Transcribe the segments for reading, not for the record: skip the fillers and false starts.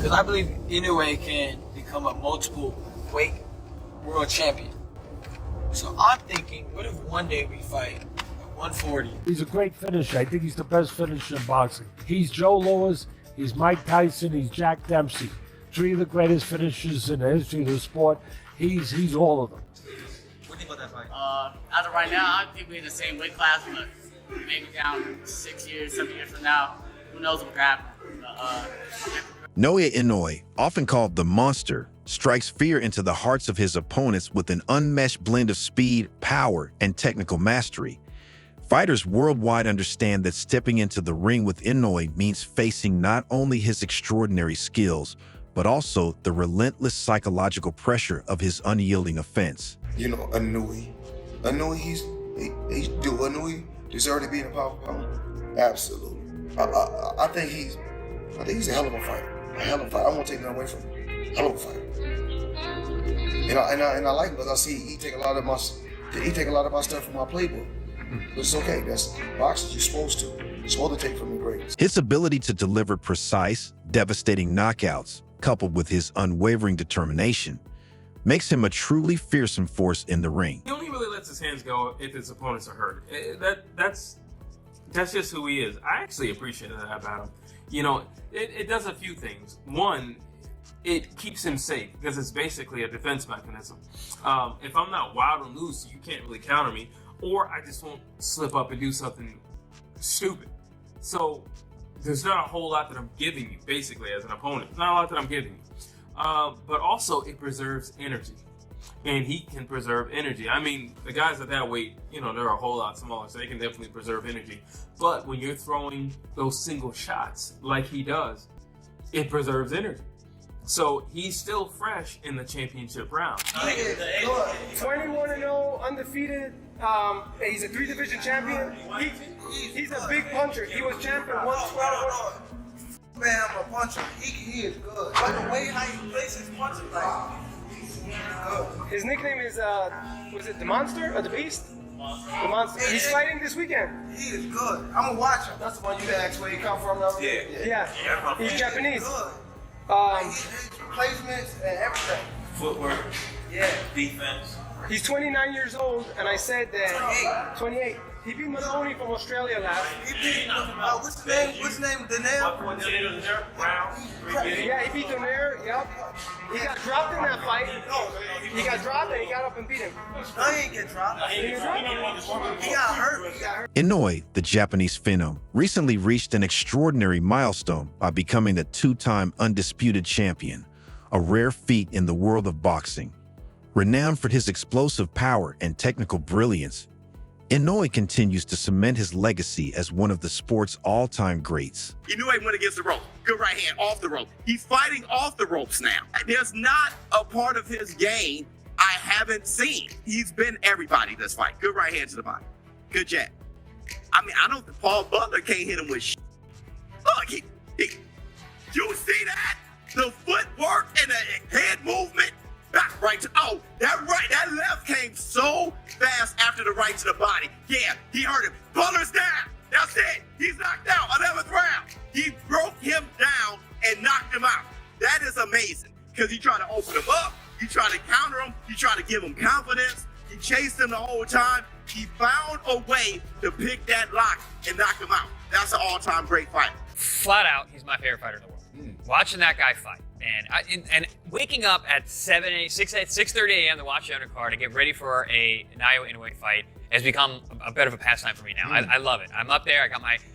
Because I believe Inoue can become a multiple weight world champion. So I'm thinking, what if one day we fight at 140? He's a great finisher. I think he's the best finisher in boxing. He's Joe Louis, he's Mike Tyson, he's Jack Dempsey. Three of the greatest finishers in the history of the sport. He's all of them. What do you think about that fight? As of right now, I think we're in the same weight class, but maybe down 6 years, 7 years from now, who knows what could happen. Naoya Inoue, often called the Monster, strikes fear into the hearts of his opponents with an unmatched blend of speed, power, and technical mastery. Fighters worldwide understand that stepping into the ring with Inoue means facing not only his extraordinary skills, but also the relentless psychological pressure of his unyielding offense. You know, Inoue, Inoue deserves to be in the power. Absolutely. I think he's a hell of a fighter. A hell of a fighter. I won't take that away from him. Hell of a fighter. And I like him because I see he take a lot of my stuff from my playbook. But it's okay. That's boxing. You're supposed to take from the greats. His ability to deliver precise, devastating knockouts, coupled with his unwavering determination, makes him a truly fearsome force in the ring. He only really lets his hands go if his opponents are hurt. That's just who he is. I actually appreciate that about him. You know, it does a few things. One, it keeps him safe because it's basically a defense mechanism. If I'm not wild and loose, you can't really counter me, or I just won't slip up and do something stupid. So there's not a whole lot that I'm giving you, basically, as an opponent. Not a lot that I'm giving you. But also, it preserves energy. And he can preserve energy. I mean, the guys at that weight, you know, they're a whole lot smaller, so they can definitely preserve energy. But when you're throwing those single shots like he does, it preserves energy. So he's still fresh in the championship round. 21-0, undefeated. He's a 3-division champion. He's a big puncher. He was champion 112. Man, I'm a puncher. He is good. By the way, how he plays his punches, like, he's good. His nickname is, was it the Monster or the Beast? The Monster. He's fighting this weekend. He is good. I'm gonna watch him. That's the one you asked where he come from. Yeah. He's Japanese. Good. His placements and everything. Footwork. Yeah. Defense. He's 29 years old, and I said that 28. He beat Maloney from Australia last. He beat, what's his name? Daniel? Yeah, he beat Donaire. Yep. He got dropped in that fight. He got dropped and he got up and beat him. No, he didn't get dropped. He got hurt. Inoue, the Japanese phenom, recently reached an extraordinary milestone by becoming the 2-time undisputed champion, a rare feat in the world of boxing. Renowned for his explosive power and technical brilliance, Inoue continues to cement his legacy as one of the sport's all-time greats. Inoue went against the rope. Good right hand, off the rope. He's fighting off the ropes now. There's not a part of his game I haven't seen. He's been everybody this fight. Good right hand to the body. Good jab. I mean, I don't think Paul Butler can't hit him with shit. Look, you see that? The footwork and the head movement. Back right to, that left came so fast after the right to the body. Yeah, he hurt him. Butler's down. That's it. He's knocked out. 11th round. He broke him down and knocked him out. That is amazing because he tried to open him up. He tried to counter him. He tried to give him confidence. He chased him the whole time. He found a way to pick that lock and knock him out. That's an all-time great fighter. Flat out, he's my favorite fighter in the world. Watching that guy fight, and waking up at 6:30 a.m. to watch the undercard and get ready for a Naoya Inoue fight has become a bit of a pastime for me now. I love it. I'm up there. I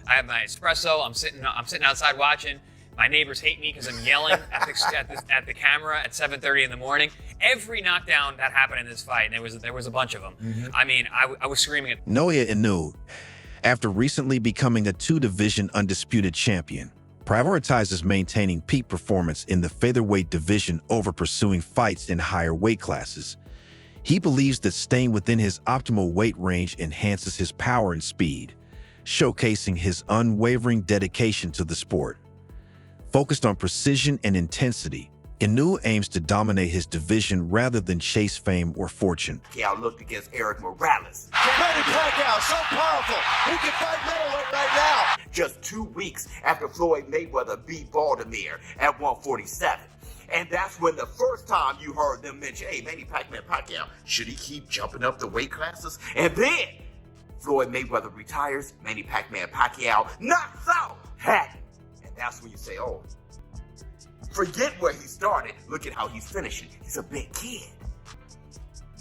have my espresso. I'm sitting outside watching. My neighbors hate me because I'm yelling at the camera at 7:30 in the morning. Every knockdown that happened in this fight, and there was a bunch of them. I mean, I was screaming at Naoya Inoue, after recently becoming a 2-division undisputed champion, prioritizes maintaining peak performance in the featherweight division over pursuing fights in higher weight classes. He believes that staying within his optimal weight range enhances his power and speed, showcasing his unwavering dedication to the sport. Focused on precision and intensity, Inoue aims to dominate his division rather than chase fame or fortune. Pacquiao looked against Eric Morales. Manny Pacquiao, so powerful. He can fight middleweight right now. Just 2 weeks after Floyd Mayweather beat Baltimore at 147. And that's when the first time you heard them mention, hey, Manny Pacquiao, should he keep jumping up the weight classes? And then Floyd Mayweather retires, Manny Pacquiao knocks out Hatton. And that's when you say, oh, forget where he started. Look at how he's finishing. He's a big kid.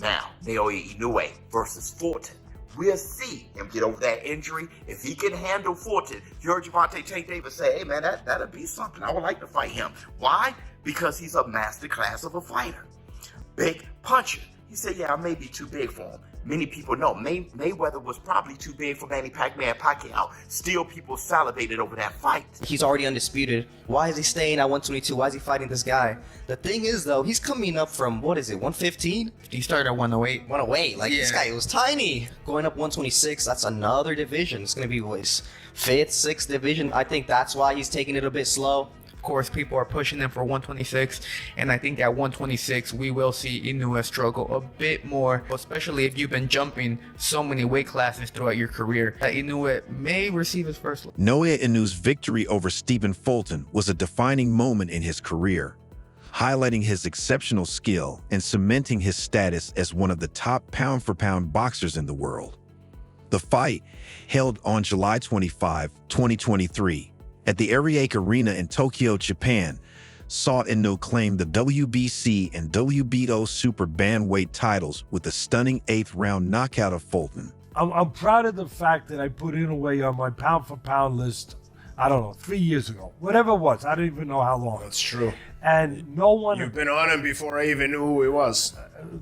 Now, Naoya Inoue versus Fulton. We'll see him get over that injury. If he can handle Fulton, you heard Gervonta Tank Davis say, hey man, that'll be something. I would like to fight him. Why? Because he's a master class of a fighter. Big puncher. He said, yeah, I may be too big for him. Many people know Mayweather was probably too big for Manny Pacquiao. Still, people salivated over that fight. He's already undisputed. Why is he staying at 122? Why is he fighting this guy? The thing is, though, he's coming up from, 115? He started at 108. 108. Like, this guy was tiny. Going up 126, that's another division. It's going to be his 5th, 6th division. I think that's why he's taking it a bit slow. Of course, people are pushing him for 126, and I think at 126 we will see Inoue struggle a bit more, especially if you've been jumping so many weight classes throughout your career. That Inoue may receive his first loss. Naoya Inoue's victory over Stephen Fulton was a defining moment in his career, highlighting his exceptional skill and cementing his status as one of the top pound-for-pound boxers in the world. The fight, held on July 25, 2023, at the Ariake Arena in Tokyo, Japan, saw Inoue claim the WBC and WBO super bantamweight titles with a stunning 8th-round knockout of Fulton. I'm proud of the fact that I put Inoue on my pound-for-pound list, I don't know, 3 years ago. Whatever it was, I don't even know how long. That's true. And no one... You've been on him before I even knew who he was.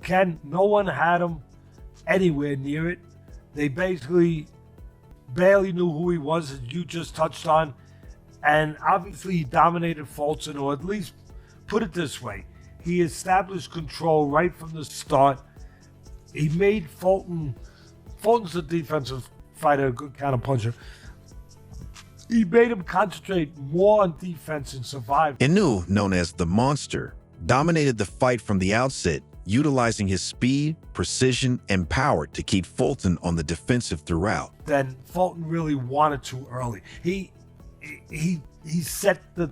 Ken, no one had him anywhere near it. They basically barely knew who he was, as you just touched on. And obviously he dominated Fulton, or at least put it this way, he established control right from the start. He made Fulton's a defensive fighter, a good counter puncher. He made him concentrate more on defense and survive. Inoue, known as the Monster, dominated the fight from the outset, utilizing his speed, precision, and power to keep Fulton on the defensive throughout. Then Fulton really wanted to early. He set the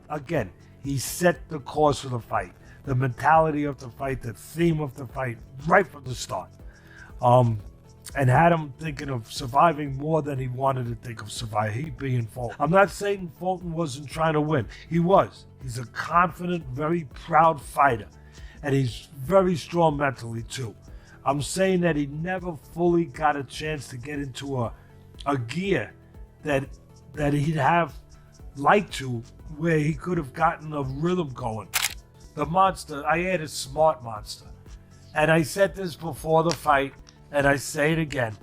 course of the fight, the mentality of the fight, the theme of the fight right from the start, and had him thinking of surviving more than he wanted to think of surviving. He being Fulton. I'm not saying Fulton wasn't trying to win. He was. He's a confident, very proud fighter, and he's very strong mentally too. I'm saying that he never fully got a chance to get into a gear that he'd have liked to, where he could have gotten a rhythm going. The Monster, I added Smart Monster. And I said this before the fight, and I say it again,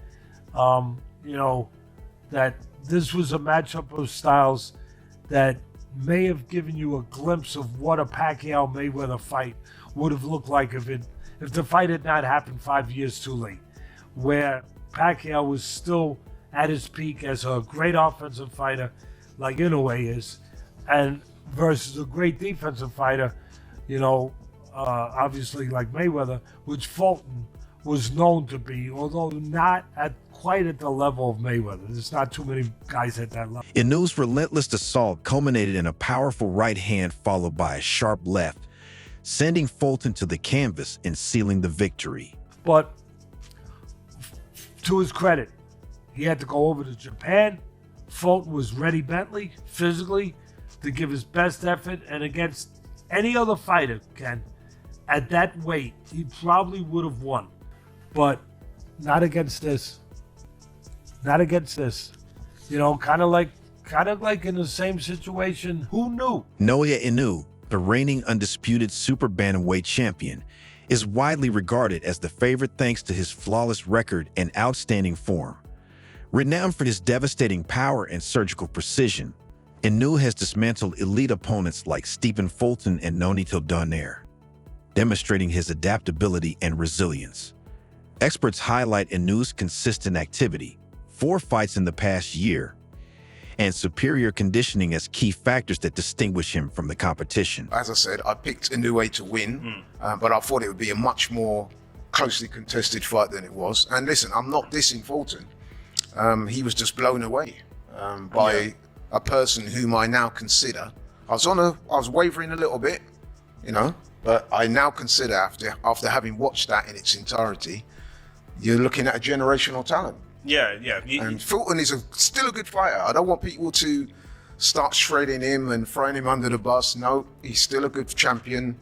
that this was a matchup of styles that may have given you a glimpse of what a Pacquiao-Mayweather fight would have looked like if the fight had not happened 5 years too late, where Pacquiao was still at his peak as a great offensive fighter, like Inoue is, and versus a great defensive fighter, obviously like Mayweather, which Fulton was known to be, although not quite at the level of Mayweather. There's not too many guys at that level. Inoue's relentless assault culminated in a powerful right hand followed by a sharp left, sending Fulton to the canvas and sealing the victory. But to his credit, he had to go over to Japan. Fulton was ready Bentley physically to give his best effort, and against any other fighter, Ken, at that weight, he probably would have won. But not against this. Not against this. Kind of like in the same situation. Who knew? Naoya Inoue, the reigning undisputed super bantamweight champion, is widely regarded as the favorite thanks to his flawless record and outstanding form. Renowned for his devastating power and surgical precision, Inoue has dismantled elite opponents like Stephen Fulton and Nonito Donaire, demonstrating his adaptability and resilience. Experts highlight Inoue's consistent activity, 4 fights in the past year, and superior conditioning as key factors that distinguish him from the competition. As I said, I picked Inoue to win, but I thought it would be a much more closely contested fight than it was. And listen, I'm not dissing Fulton. He was just blown away by a person whom I now consider. I was wavering a little bit, you know, but I now consider after having watched that in its entirety, you're looking at a generational talent. Yeah. And Fulton is still a good fighter. I don't want people to start shredding him and throwing him under the bus. No, he's still a good champion.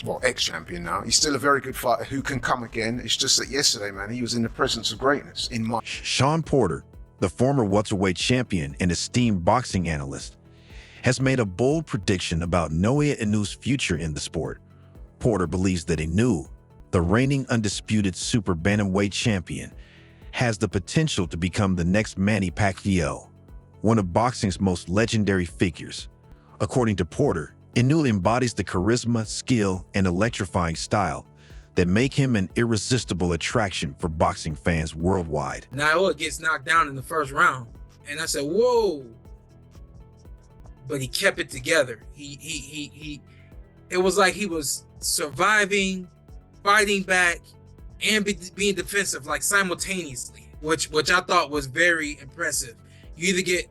Well, ex-champion now. He's still a very good fighter who can come again. It's just that yesterday, man, he was in the presence of greatness in my... Sean Porter, the former welterweight champion and esteemed boxing analyst, has made a bold prediction about Naoya Inoue's future in the sport. Porter believes that Inoue, the reigning undisputed super bantamweight champion, has the potential to become the next Manny Pacquiao, one of boxing's most legendary figures. According to Porter, Inoue embodies the charisma, skill, and electrifying style that make him an irresistible attraction for boxing fans worldwide. Naoya gets knocked down in the first round, and I said, whoa. But he kept it together. It was like he was surviving, fighting back, and being defensive, like simultaneously, which I thought was very impressive. You get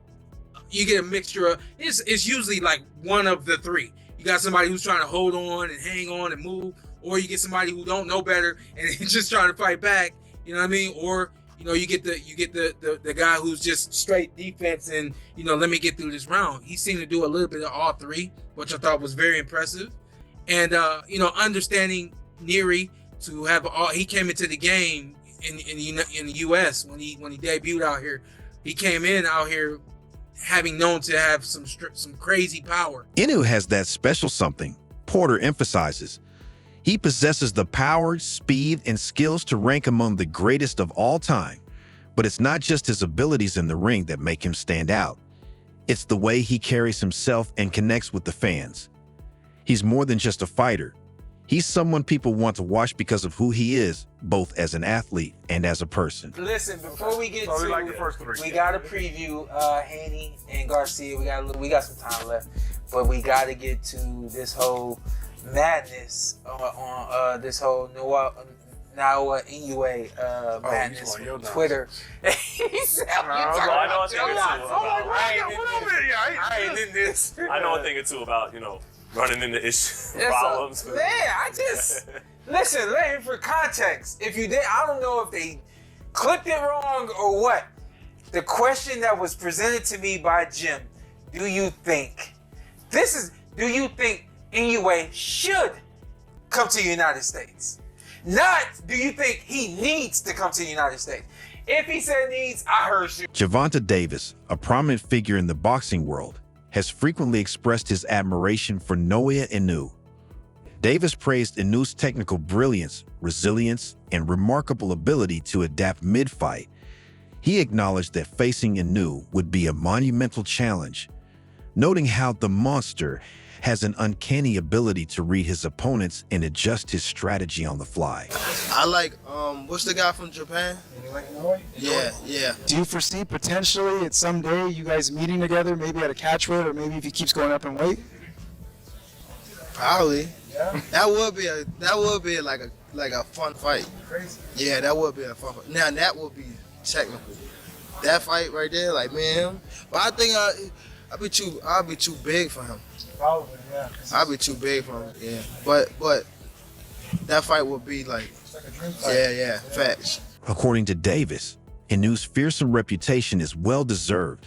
a mixture of, it's usually like one of the three. You got somebody who's trying to hold on and hang on and move, or you get somebody who don't know better and is just trying to fight back. You know what I mean? Or you get the guy who's just straight defense and let me get through this round. He seemed to do a little bit of all three, which I thought was very impressive. And understanding Neary to have he came into the game in the U.S. when he debuted out here. He came in out here having known to have some crazy power. Inoue has that special something Porter emphasizes. He possesses the power, speed, and skills to rank among the greatest of all time. But it's not just his abilities in the ring that make him stand out. It's the way he carries himself and connects with the fans. He's more than just a fighter. He's someone people want to watch because of who he is, both as an athlete and as a person. Listen, before we get to like the first three. we got to preview Haney and Garcia. We got some time left, but we got to get to this whole madness on this whole Naoya Inoue madness on Twitter. He said, I ain't in this. I know a thing or two about, running into issues, problems. Man, I just listen for context. If you did, I don't know if they clipped it wrong or what. The question that was presented to me by Jim: do you think Inoue should come to the United States? Not do you think he needs to come to the United States? If he said needs, I heard you. Gervonta Davis, a prominent figure in the boxing world, has frequently expressed his admiration for Naoya Inoue. Davis praised Inoue's technical brilliance, resilience, and remarkable ability to adapt mid-fight. He acknowledged that facing Inoue would be a monumental challenge, noting how the monster has an uncanny ability to read his opponents and adjust his strategy on the fly. I like, what's the guy from Japan? Yeah. Do you foresee potentially at some day you guys meeting together, maybe at a catchweight, or maybe if he keeps going up in weight? Probably. Yeah. That would be like a fun fight. Crazy. Yeah, that would be a fun fight. Now that would be technical. That fight right there, like me and him. But I think I'll be too big for him. Probably, yeah. I'll be too big for him. Yeah. But that fight would be like a dream fight. Yeah, facts. According to Davis, Inoue's fearsome reputation is well-deserved,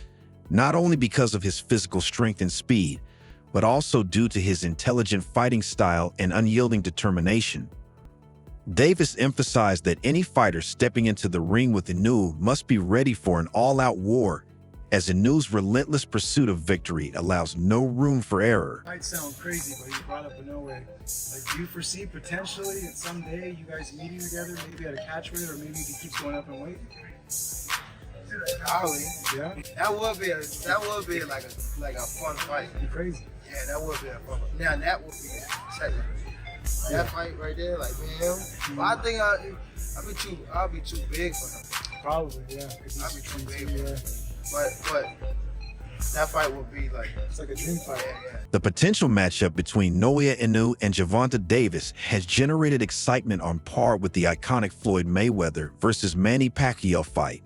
not only because of his physical strength and speed, but also due to his intelligent fighting style and unyielding determination. Davis emphasized that any fighter stepping into the ring with Inoue must be ready for an all-out war, as Inoue's relentless pursuit of victory allows no room for error. Might sound crazy, but you brought up Inoue. Like, do you foresee potentially at some day you guys meeting together, maybe at a catchweight, or maybe if he keeps going up in weight? Probably. Yeah. That would be like a fun fight. Crazy. Yeah, that would be a fun fight. Now that would be technical. That fight right there, like me and him. But I think I'll be too big for him. Probably, yeah. I'll be too big for him. But That fight would be like, It's like a dream fight. yeah. The potential matchup between Naoya Inoue and Gervonta Davis has generated excitement on par with the iconic Floyd Mayweather versus Manny Pacquiao fight.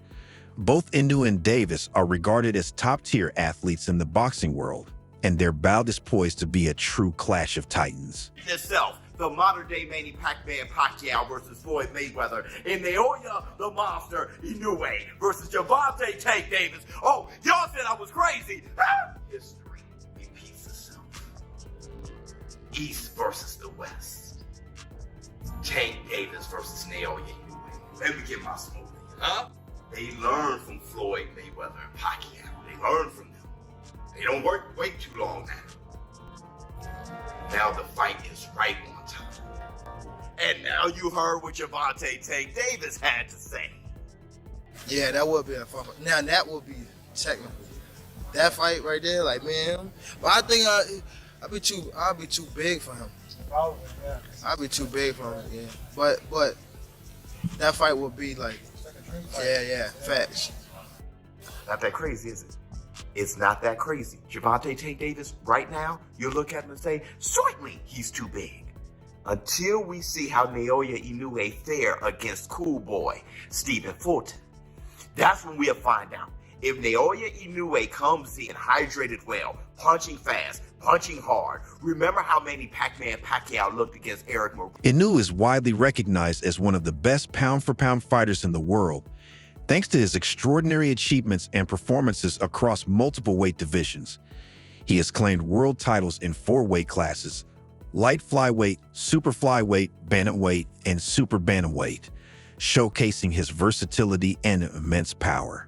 Both Inoue and Davis are regarded as top-tier athletes in the boxing world, and their bout is poised to be a true clash of titans. Itself, the modern-day Manny Pacquiao versus Floyd Mayweather, and Naoya the Monster Inoue versus Gervonta Tank Davis. Oh, y'all said I was crazy. History repeats itself. East versus the West. Tank Davis versus Naoya Inoue. Let me get my smoke. Huh? They learn from Floyd Mayweather and Pacquiao. They learn from them. They don't wait too long now. Now the fight is right on time. And now you heard what Gervonta Tank Davis had to say. Yeah, that would be a fun fight. Now that would be technical. That fight right there, like man. But I think I'd be too big for him. Probably, yeah. I'd be too big for him, yeah. But that fight would be like, yeah, facts. Not that crazy, is it? It's not that crazy. Gervonta Tank Davis, right now, you look at him and say, certainly he's too big. Until we see how Naoya Inoue fare against Cool Boy, Stephen Fulton. That's when we'll find out. If Naoya Inoue comes in hydrated well, punching fast, punching hard, remember how Manny Pacquiao looked against Eric Moreno. Inoue is widely recognized as one of the best pound-for-pound fighters in the world, thanks to his extraordinary achievements and performances across multiple weight divisions. He has claimed world titles in 4 weight classes: light flyweight, super flyweight, bantamweight, and super bantamweight, showcasing his versatility and immense power.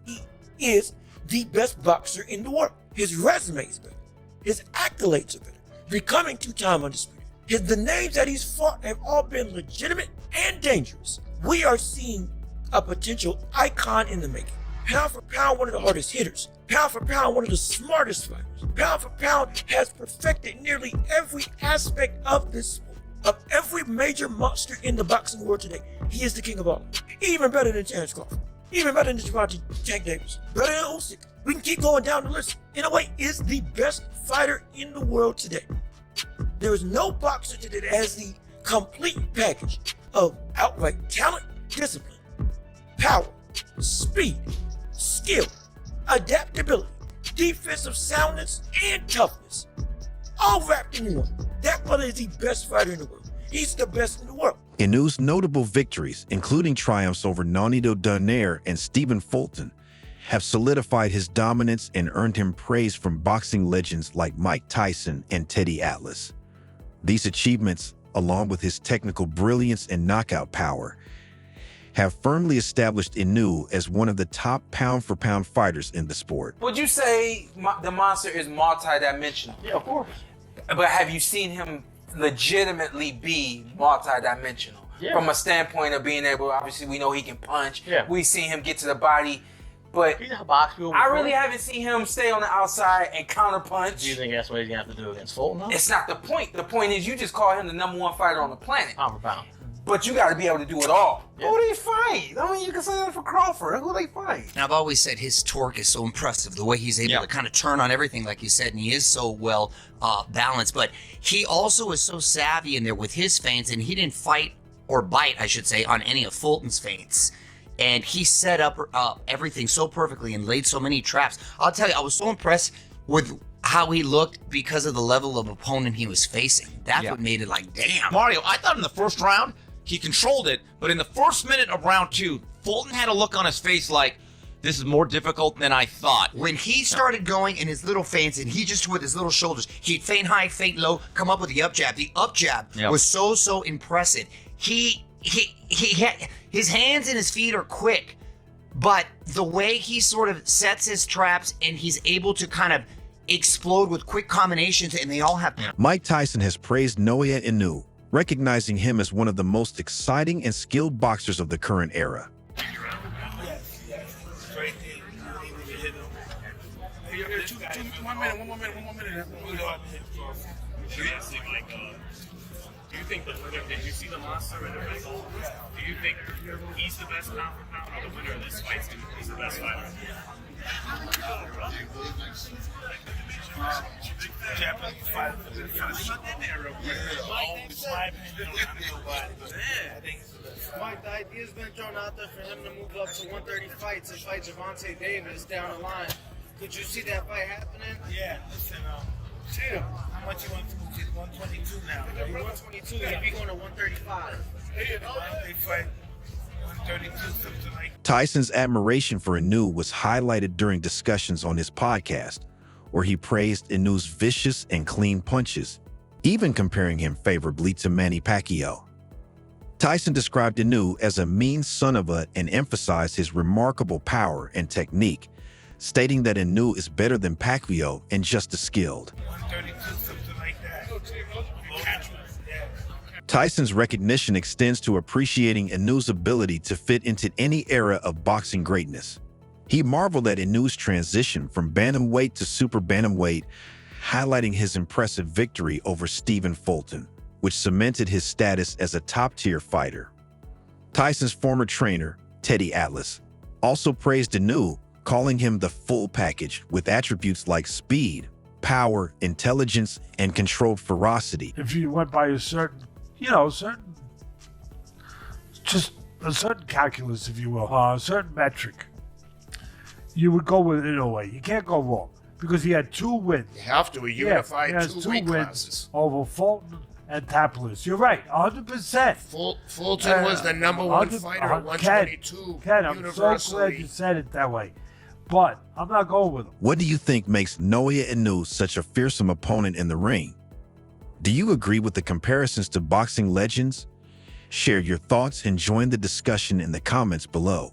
He is the best boxer in the world. His resume is better. His accolades are better. Becoming 2-time undisputed. The names that he's fought have all been legitimate and dangerous. We are seeing a potential icon in the making. Pound for pound, one of the hardest hitters. Pound for pound, one of the smartest fighters. Pound for pound has perfected nearly every aspect of this sport. Of every major monster in the boxing world today, he is the king of all. Even better than Terrence Crawford. Even better than Gervonta Tank Davis. Better than Usyk. We can keep going down the list. Inoue is the best fighter in the world today. There is no boxer today that has the complete package of outright talent, discipline, power, speed, skill, adaptability, defensive soundness, and toughness. All wrapped in one. That brother is the best fighter in the world. He's the best in the world. Inoue's notable victories, including triumphs over Nonito Donaire and Stephen Fulton, have solidified his dominance and earned him praise from boxing legends like Mike Tyson and Teddy Atlas. These achievements, along with his technical brilliance and knockout power, have firmly established Inoue as one of the top pound-for-pound fighters in the sport. Would you say the monster is multi-dimensional? Yeah, of course. But have you seen him legitimately be multi-dimensional? Yeah. From a standpoint of being able, obviously we know he can punch. Yeah. We've seen him get to the body, but He's a box field I before. really haven't seen him stay on the outside and counter punch. Do you think that's what he's gonna have to do against Fulton? Though? It's not the point. The point is you just call him the #1 fighter on the planet. Pound for pound. But you got to be able to do it all. Yeah. Who they fight? I mean, you can say that for Crawford. Who they fight? And I've always said his torque is so impressive, the way he's able to kind of turn on everything, like you said, and he is so well balanced. But he also is so savvy in there with his feints, and he didn't fight or bite, I should say, on any of Fulton's feints. And he set up everything so perfectly and laid so many traps. I'll tell you, I was so impressed with how he looked because of the level of opponent he was facing. That's what made it like, damn. Mario, I thought in the first round, he controlled it, but in the first minute of round 2, Fulton had a look on his face like, this is more difficult than I thought. When he started going in his little feints, and he just with his little shoulders, he'd feint high, feint low, come up with the up jab. The up jab was so impressive. He had, his hands and his feet are quick, but the way he sort of sets his traps and he's able to kind of explode with quick combinations, and they all have. Mike Tyson has praised Naoya Inoue, recognizing him as one of the most exciting and skilled boxers of the current era. One more minute. think did you see the monster in the ring? Do you think he's the best pound for pound, or the winner of this fight is the best fighter? Japanese fighter for this fight. I think Mike, the idea's been thrown out there for him to move up to 130 fights and fight Gervonta Davis down the line. Could you see that fight happening? Yeah, listen, Tim, how much you want to move to 122 now? He's 122, he'd be going to 135. They fight 132, something like that. Tyson's admiration for Inoue was highlighted during discussions on his podcast, where he praised Inoue's vicious and clean punches, even comparing him favorably to Manny Pacquiao. Tyson described Inoue as a mean son of a and emphasized his remarkable power and technique, stating that Inoue is better than Pacquiao and just as skilled. 132, something like that. Tyson's recognition extends to appreciating Inoue's ability to fit into any era of boxing greatness. He marveled at Inoue's transition from bantamweight to super bantamweight, highlighting his impressive victory over Stephen Fulton, which cemented his status as a top-tier fighter. Tyson's former trainer, Teddy Atlas, also praised Inoue, calling him the full package with attributes like speed, power, intelligence, and controlled ferocity. If you went by a certain calculus, if you will, a certain metric, you would go with Inoue. You can't go wrong because he had 2 wins. You have to. He unified he has 2 2 weight wins classes. over Fulton and Taplis. You're right, 100%. Fulton was the number 1 fighter at 122 Ken, I'm so glad you said it that way. But I'm not going with him. What do you think makes Naoya Inoue such a fearsome opponent in the ring? Do you agree with the comparisons to boxing legends? Share your thoughts and join the discussion in the comments below.